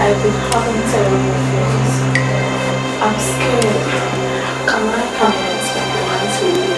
I've been having terrible dreams. I'm scared. Can I come and spend the night with you?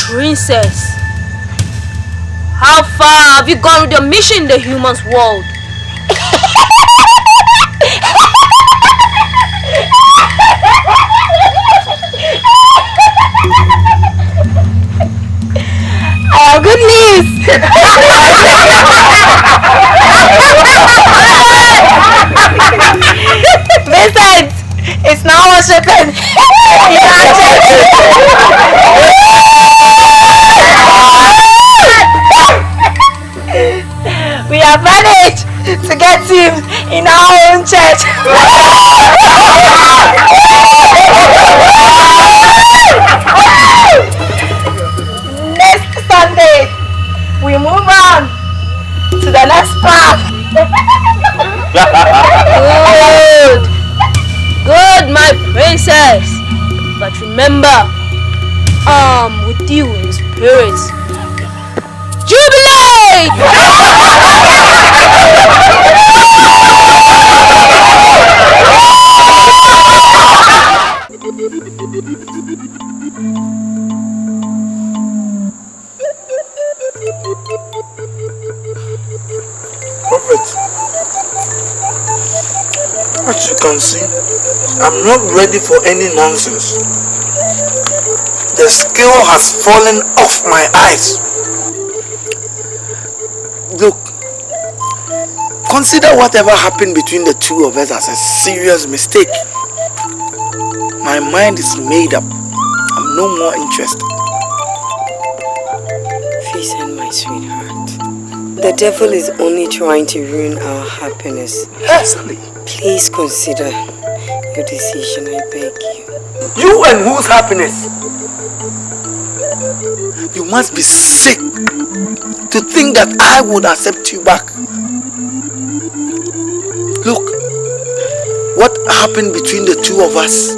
Princess, how far have you gone with your mission in the human's world? I have good news! Vincent! It's now worshiping! We have managed to get him in our own church. Next Sunday, we move on to the next part. Good, my princess. But remember, with you in spirit. Jubilate! Prophet, as you can see, I'm not ready for any nonsense. The scale has fallen off my eyes. Look, consider whatever happened between the two of us as a serious mistake. My mind is made up. I'm no more interested. Vincent, my sweetheart. The devil is only trying to ruin our happiness. Exactly. Please consider your decision, I beg you. You and whose happiness? You must be sick to think that I would accept you back. Look, what happened between the two of us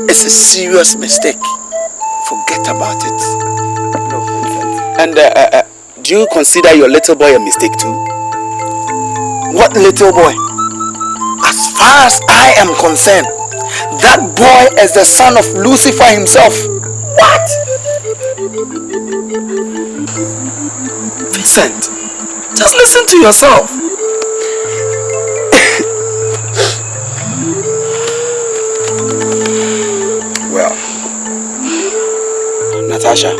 is a serious mistake. Forget about it. No, Vincent. And do you consider your little boy a mistake too? What little boy? As far as I am concerned, that boy is the son of Lucifer himself. What? Vincent, just listen to yourself. Well, Natasha,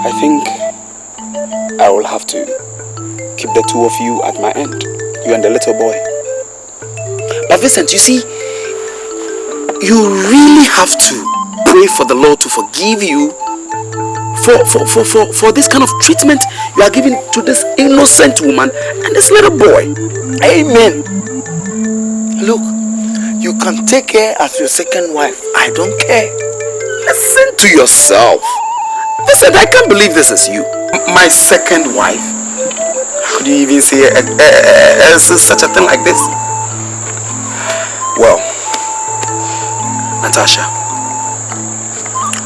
I think I will have to keep the two of you at my end, you and the little boy. But Vincent, you see, you really have to pray for the Lord to forgive you for this kind of treatment you are giving to this innocent woman and this little boy. Amen. Look, you can take her as your second wife. I don't care. Listen to yourself. Listen, I can't believe this is you. My second wife? How do you even say such a thing like this? Well, Natasha,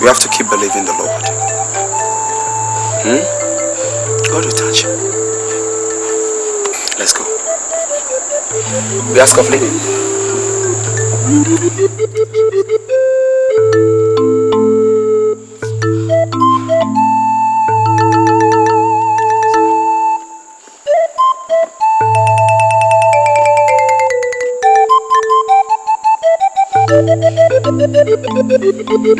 we have to keep believing the Lord. God will touch. Let's go. We ask of Lady. Sorry,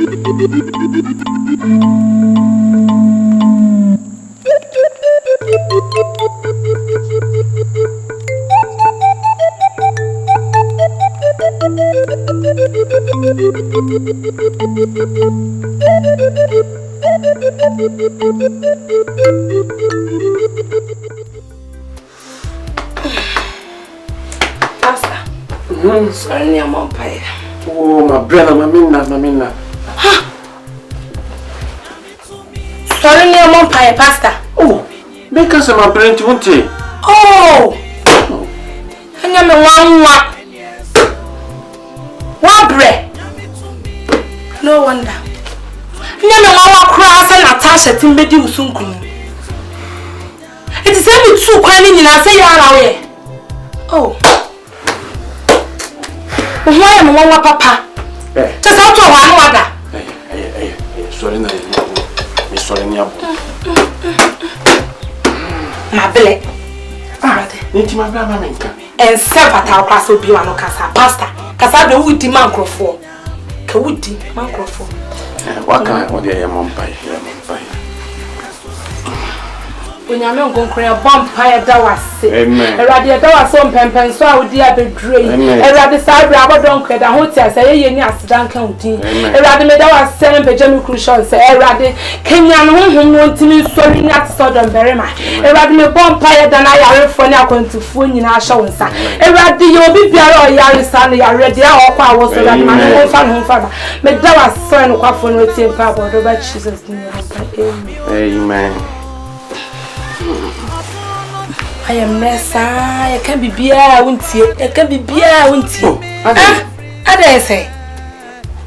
I'm on fire. Oh, my brother, Mamina. Sorry, I'm on fire, Pastor. Oh, make us my parent, won't you? Oh! And I'm one bread. No wonder. I'm a cross and Natasha Timbedi Usunkum. It is only 2 coins in I say you're away. Oh. Why am I papa? Just out of one water. Sorry, Miss Sorenia. My belly. And several class will be one of Casa Pasta. Casa the woody microphone. Kawudi microphone. What kind of your mom pie? When you're not going to create a vampire, that was it. Amen. A radio that was some pen, so I would dear be drained. A radio side rubber don't create a hotel, say, yes, Duncan. A radio that was selling Benjamin Crucial, say, a radio Kenyan who won't me sorry not Southern very much. A radio vampire than I are for now going to fool in our show. A radio you'll be there or Yaris and you are ready or power so that my own father. But that was son of Quaffon with him, Papa, over Jesus' name. Amen. I am Nessa. I can be beer, won't you? I can be beer, won't you? I dare say.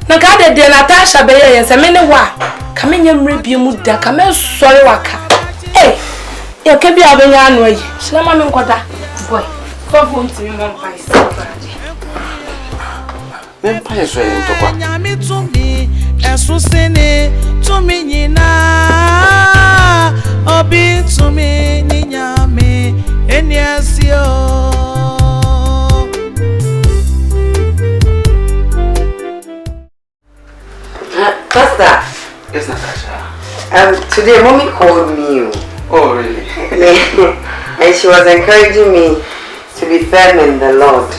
No, God, dear Natasha, Bay, and many wa. Come in your review, Muda, come in, sorry, waka. Eh, you can be a young way. Slamman, boy. Come home to your mom. Empire swaying to me, as so sene to me, na, obi to me, Nina me, and yes, yo. Pastor. Yes, Natasha. Today mommy called me. Oh, really? And she was encouraging me to be firm in the Lord.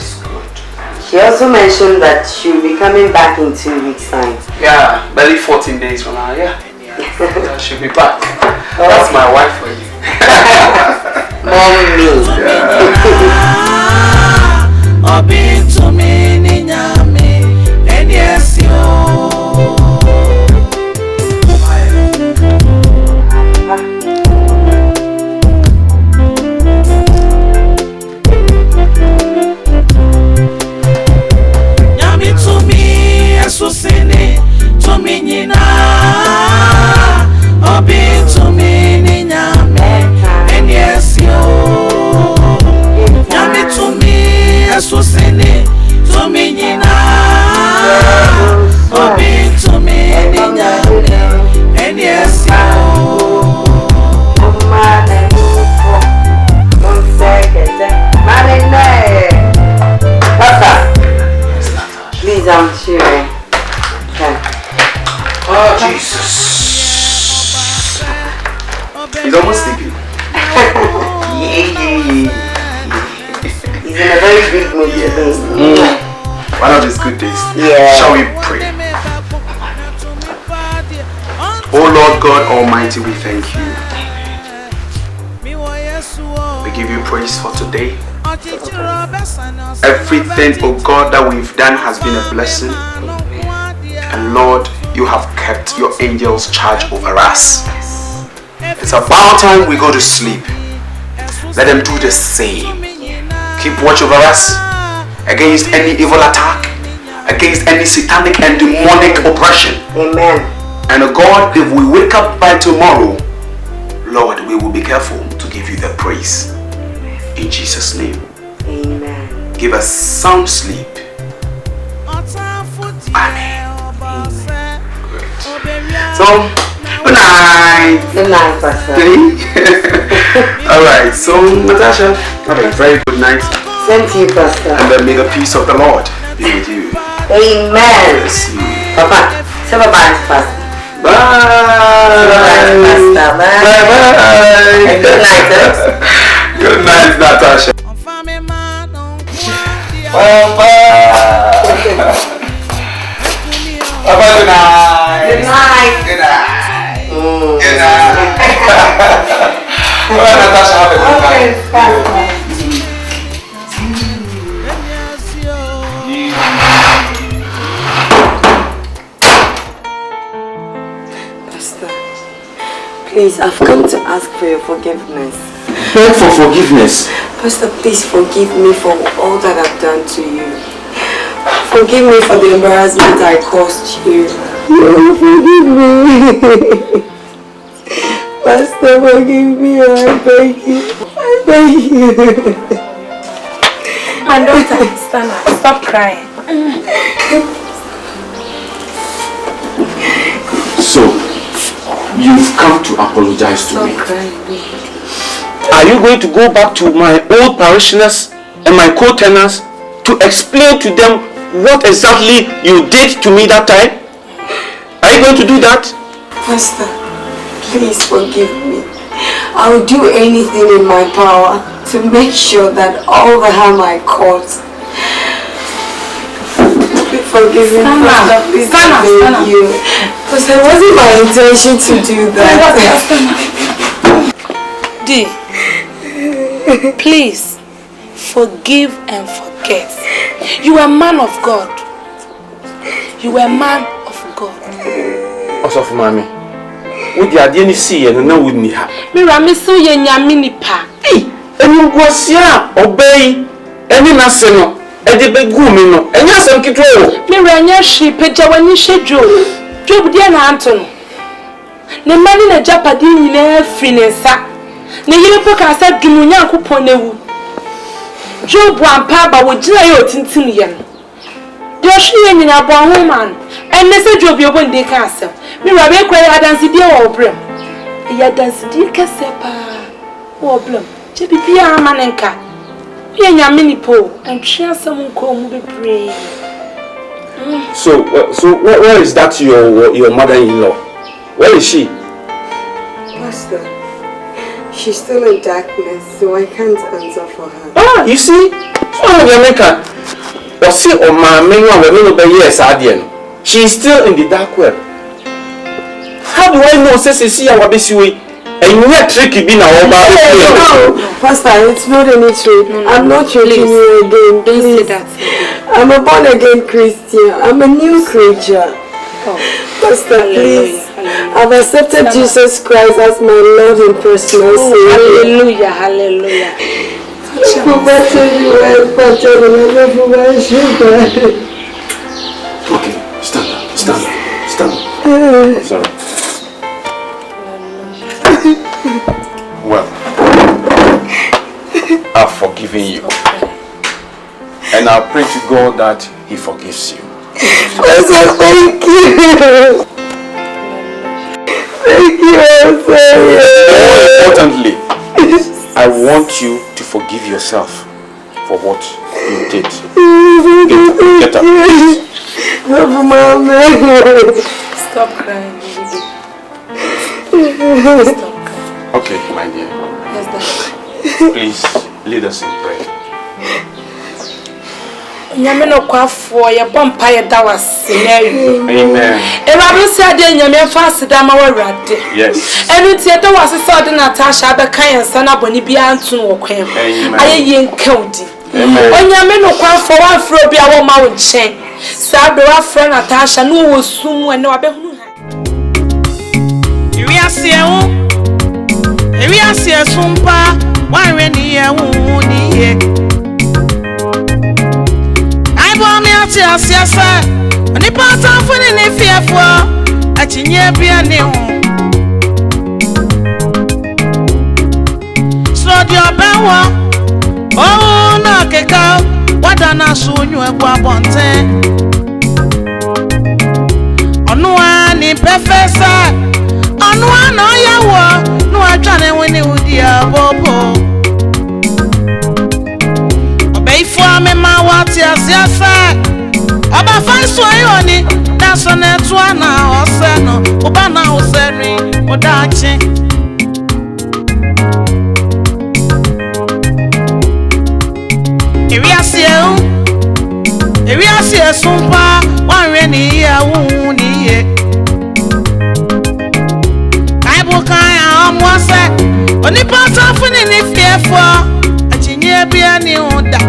She also mentioned that she'll be coming back in 2 weeks' time. Yeah, barely 14 days from now, yeah. She'll be back. That's my wife for you. Mommy. Obi to me, Nina me, and yes, yo. Susine to me nina obi to me ninya me and yes yo yami to me susine to me nina obi to me ninya me and yes yo please, I'm cheering. Oh, Jesus. He's almost sleeping. He's in a very big mood today. One of his good days. Yeah. Shall we pray? Oh Lord God Almighty, we thank you. We give you praise for today. Everything, oh God, that we've done has been a blessing. And Lord, you have kept your angels charge over us. It's about time we go to sleep. Let them do the same. Keep watch over us against any evil attack, against any satanic and demonic oppression. Amen. And God, if we wake up by tomorrow, Lord, we will be careful to give you the praise. In Jesus' name. Amen. Give us sound sleep. Amen. So, good night. Good night, Pastor. Alright, so Natasha, have a very good night. Same to you, Pastor. And then may the peace of the Lord be with you. Amen. Bless you. Papa, Say bye-bye fast. Bye. Bye. Bye. Good night. Good night, Natasha. Bye-bye. Bye-bye, good night. Good night. Good night. Good night. Well, Natasha, have a good night. Pastor, please, I've come to ask for your forgiveness. Beg for forgiveness. Pastor, please forgive me for all that I've done to you. Forgive me for the embarrassment I caused you. Forgive me. Pastor, forgive me. I beg you. I beg you. My daughter, stop crying. So, you've come to apologize to me. Stop crying, baby. Are you going to go back to my old parishioners and my co-tenants to explain to them what exactly you did to me that time? Are you going to do that? Pastor, please forgive me. I will do anything in my power to make sure that all the harm I caused be forgiven. Please forgive you. Because it wasn't my intention to do that. D, please forgive and forget. You are a man of God. You are a man of God. Also for mommy, would you adhere see and no would me have? Miramisu yenyamini pa. Hey, and you go see obey any national. Edibe gumino, and yes, I'm control. Miranya she pejawani shejo. Job dear Anton. Ne man in a Japadine in a finessa. Ne Yipoka said Dumunya Kuponewu. Job one papa would jail Tintinian. There's she in a born woman, and Mr. Job your one day castle. Mirabe quite a dance dear or brim. Ya dance dear Cassepa or blum. Jebia manenka. Yenya mini po and share some come be pray. So where is that your mother-in-law? Where is she? Pastor, she's still in darkness, so I can't answer for her. Ah, you see? So Jamaica. Or see or my main one will be yes, Adian. She is still in the dark web. How do I know see our basic and yet tricky being our No, Pastor, it's not any trick. I'm not tricking you again. Please. I'm a born again Christian. I'm a new creature. Pastor, please. I've accepted Jesus Christ as my Lord and personal Savior. Hallelujah, hallelujah. Okay, stand up. Sorry. Well, I've forgiven you. And I pray to God that He forgives you. Thank you. Thank you, More importantly, I want you to forgive yourself for what you did. Get up. Stop crying, baby. Stop crying. Okay, my dear. Yes, Please lead us in prayer. Nyameno kwa for your bumpire that was scenario. Amen. And I will say, Nyame fast dama warade. Yes. And it's yet was a sort of Natasha, Abakan, and Sana Bonibia and Tun or Quam. I ain't county. On Yameno kwa for one for be our mount chain. Sabe our friend Natasha, no was soon when no abehu. We are seeing Sumpa, one renia woundie. I bought me out here, sir. And the part of any fear for a chinya be a new. Slot your power. Oh, no, Kaka. What an assume you a bonte. On one in professor. On one, oh, ya war. No, I try when you would dear Bobo. Obey for me, my watch, yes, sir. Oba Oba FAISUO yoni na so na TWI na ose no oba na ose ri odachi Ewi asie sumpa wanwe ni ya wu ni ye Bible kan amwase oni pasa funi ni fiefo achinye bia ni oda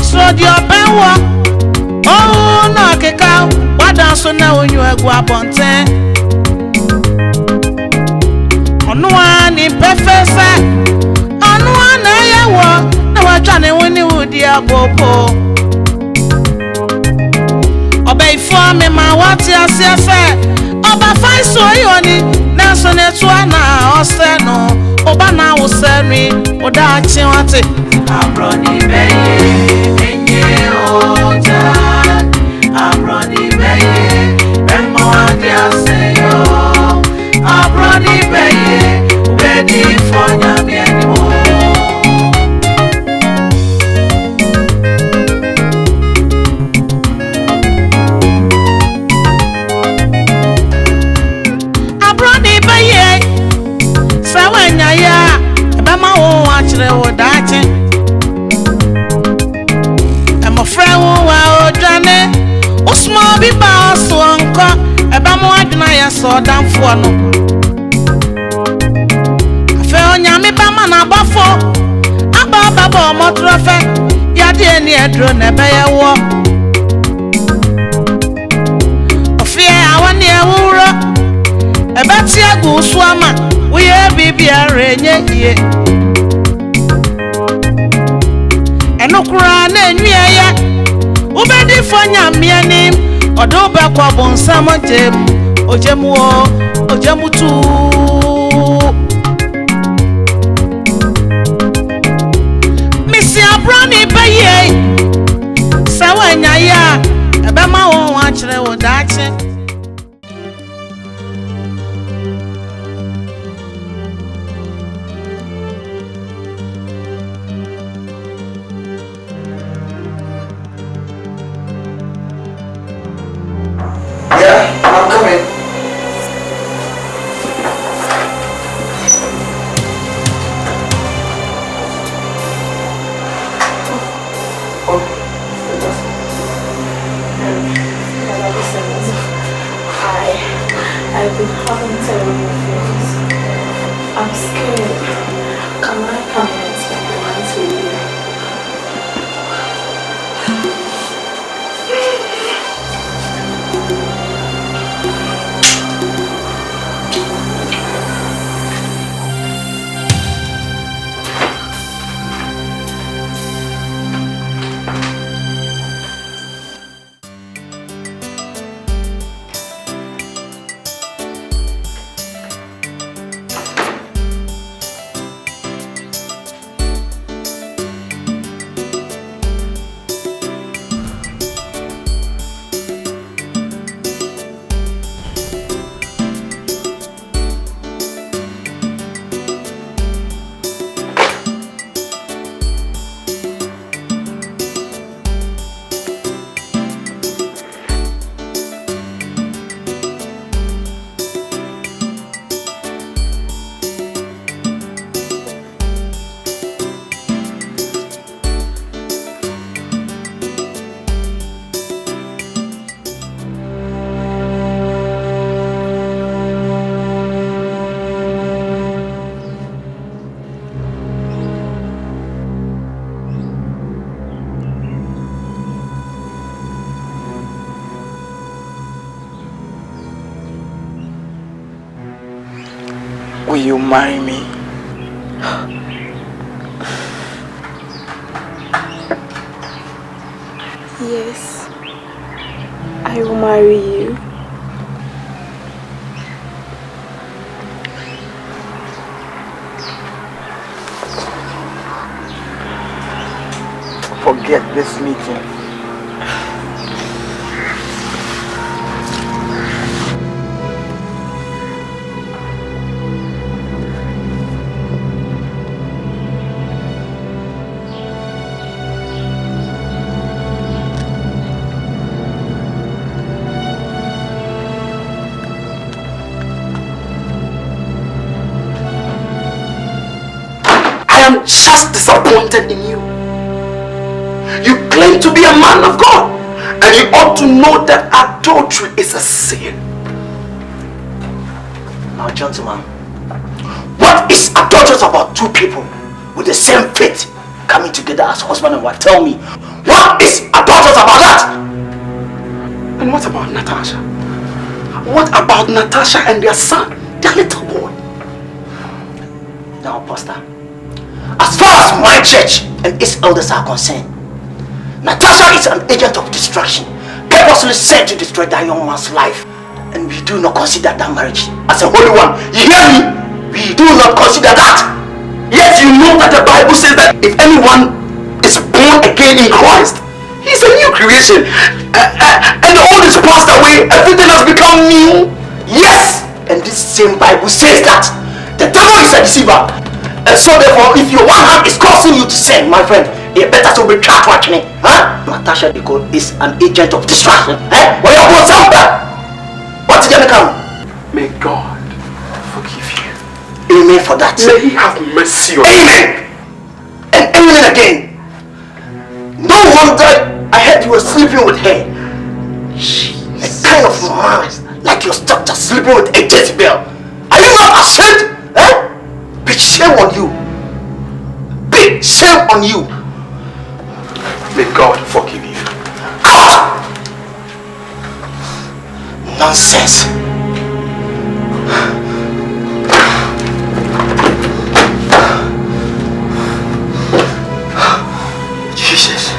So di openwo oh na keka wada so na onyu egu abonten Onu ani perfect Anu ana yawo na wajane woni wudi agopo OSEIFUO me ma wati asiafe Oba FAISUO yoni na so ne TWI na ose no oba na wosemi oda chi wate Abroni beye enye oja Abroni beye emo adi aseyo Abroni beye wedi fonya mi animo Abroni beye sawenya ya ebema wo achire wo dachi Emofra wo wa odwane usmo bi ba oso nko ebema adwuna ya so damfo no Onyame bama na bafo aba baba omotrofe yade eni edro na beyewo ofie awani ewuro ebeti agu suama uye bibia renye ye enukura na enwieye ubedi fonya mianim odo ba kwa bonsam ojemutu Abroni beye sawanya ya ebema wo achire wo dachi Yeah, I'm coming. I've been having terrible feelings. I'm scared. Can I come and spend the night with you? Will you marry me? Yes, I will marry you. Forget this meeting. just disappointed in you. You claim to be a man of God, and you ought to know that adultery is a sin. Now, gentlemen, what is adultery about two people with the same faith coming together as husband and wife? Tell me, what is adultery about that? And what about Natasha? What about Natasha and their son, their little boy? Now, Pastor, as far as my church and its elders are concerned, Natasha is an agent of destruction, purposely sent to destroy that young man's life. And we do not consider that marriage as a holy one. You hear me? We do not consider that. Yet you know that the Bible says that if anyone is born again in Christ, he's a new creation. And the old is passed away, everything has become new. Yes! And this same Bible says that the devil is a deceiver. And so therefore, if your one hand is causing you to sin, my friend, you better to be trapped watching it. Huh? Natasha is an agent of destruction. What did you come? May God forgive you. Amen for that. May He have mercy on you. Amen. And amen again. No wonder I heard you were sleeping with her. A kind of man like your stepdad sleeping with a Jezebel. Are you not ashamed? Big shame on you. Big shame on you. May God forgive you. Out! Nonsense. Jesus.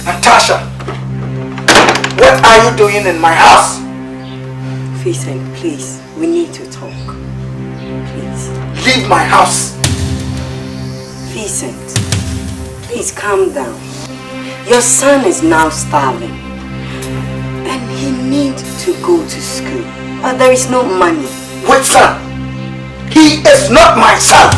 Natasha, what are you doing in my house? Vincent, please, we need to talk. Please. Leave my house. Vincent, please calm down. Your son is now starving. And he needs to go to school. But there is no money. Which son? He is not my son.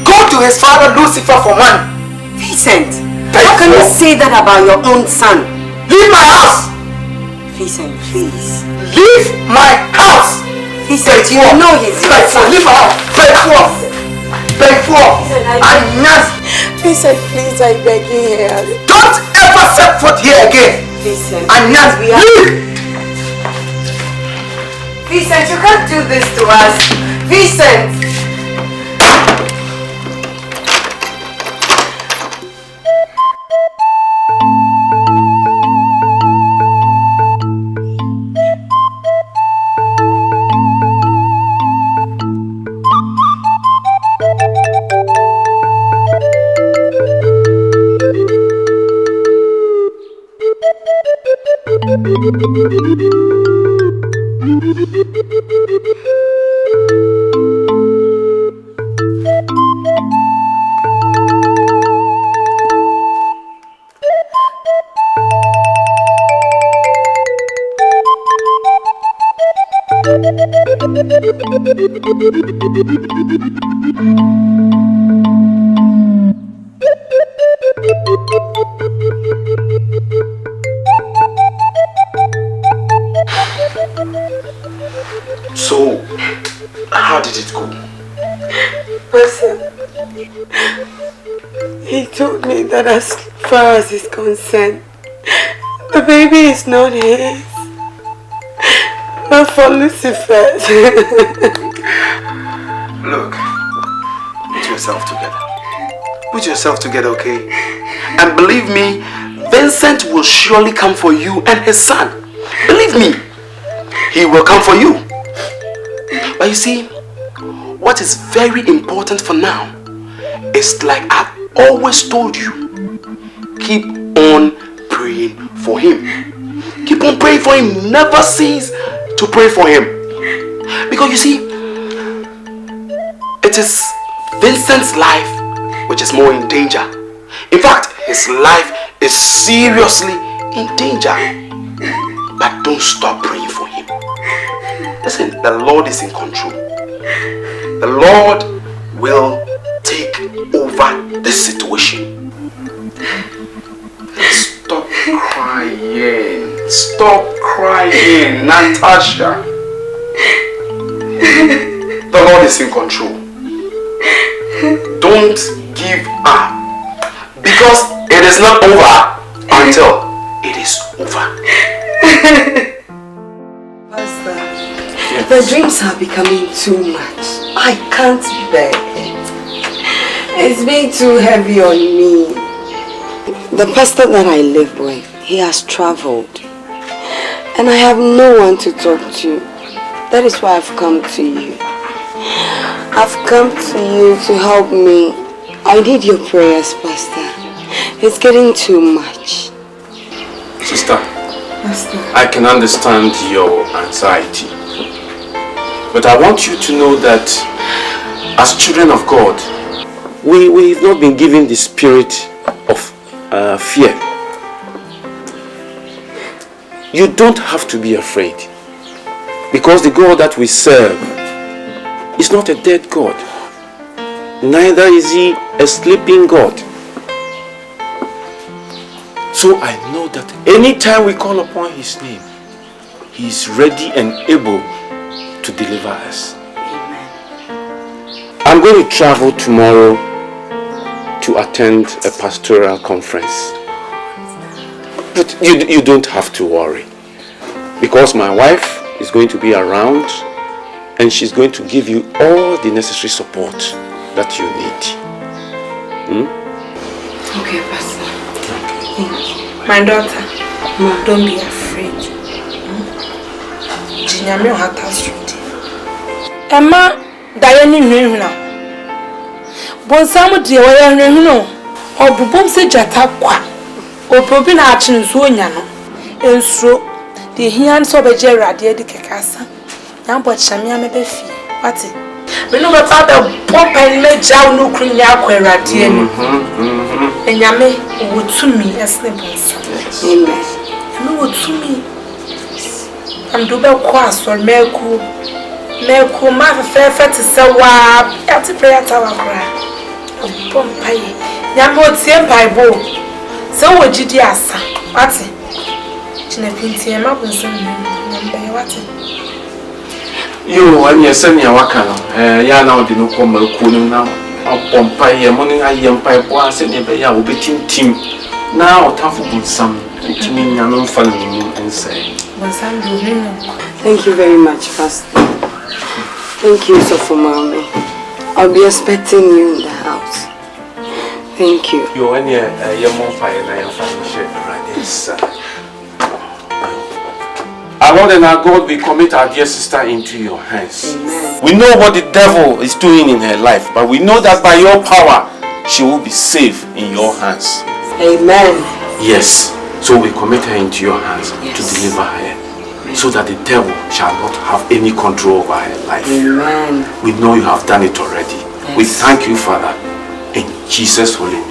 Go to his father Lucifer for money. Vincent, how can you say that about your own son? Leave my house! Vincent, please. Leave my house! Vincent, you know he's your son. Leave my house! Vincent, please, I beg you here. Don't ever set foot here again! Vincent, leave! Vincent, you can't do this to us. Vincent! He told me that as far as he's concerned, the baby is not his, but for Lucifer's. Look, put yourself together. Put yourself together, okay? And believe me, Vincent will surely come for you and his son. Believe me, he will come for you. But you see, what is very important for now is, like I've always told you, keep on praying for him. Keep on praying for him. Never cease to pray for him. Because you see, it is Vincent's life which is more in danger. In fact, his life is seriously in danger. But don't stop praying for him. Listen, the Lord is in control. The Lord will take over the situation. Stop crying. Stop crying, Natasha. The Lord is in control. Don't give up. Because it is not over until it is over. Pastor, the dreams are becoming too much. I can't bear it. It's being too heavy on me. The pastor that I live with, he has traveled. And I have no one to talk to. That is why I've come to you. I've come to you to help me. I need your prayers, Pastor. It's getting too much. Sister, Pastor, I can understand your anxiety. But I want you to know that as children of God, we've not been given the spirit of fear. You don't have to be afraid. Because the God that we serve is not a dead God. Neither is he a sleeping God. So I know that anytime we call upon his name, he is ready and able to deliver us. amen. I'm going to travel tomorrow to attend a pastoral conference. But you don't have to worry. Because my wife is going to be around and she's going to give you all the necessary support that you need. Okay, Pastor. Thank you. My daughter, don't be afraid. Jinyame hata street. Emma, Diane Huna. Bonsamu dear, where Huna. Or Bubum se jata kwa. Or Probin Archin Zunyano. And so, the hands of a Gerard, dear de Cacasa. Now, but Shamia may be fee. What's it? We know about the pop and made Jow no cream aqua, dear. And Yame would to me as nipples. Amen. Yame would to me. I'm double quas or Melco, Mother Fair to sell wab at the prayer tower cry. Pompey. Yamo Tiempai Bo. So would you, dear son? What's it? Chinapinti and Mabinson, what's it? You and your son, your wakano. Ya now the no come now. Pompey, morning I am pipe was and ya will be team. Now, tough with some to me, no fun and say. Thank you very much, Pastor. Thank you so for mommy. I'll be expecting you in the house. Thank you. You and your mom fire and I am fine right this. Our Lord and our God, we commit our dear sister into your hands. Amen. We know what the devil is doing in her life, but we know that by your power, she will be safe in your hands. Amen. Yes. So we commit her into your hands Yes. to deliver her, so that the devil shall not have any control over her life. Amen. We know you have done it already. Yes. We thank you, Father, in Jesus' holy name.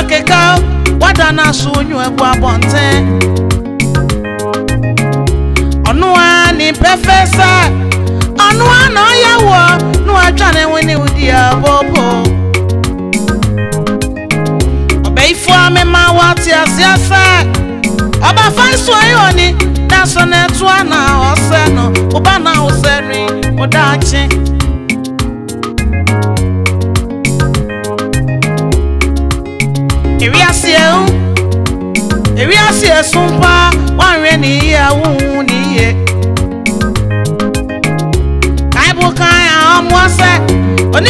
keka wadana so nyu ebu abonte onu ani professor onu ana yawo nu atwane woni udi abobo OSEIFUO me ma wati asiasa oba fanso ayoni na so na TWI na ose no oba na oseri odachi Ewiase sumpa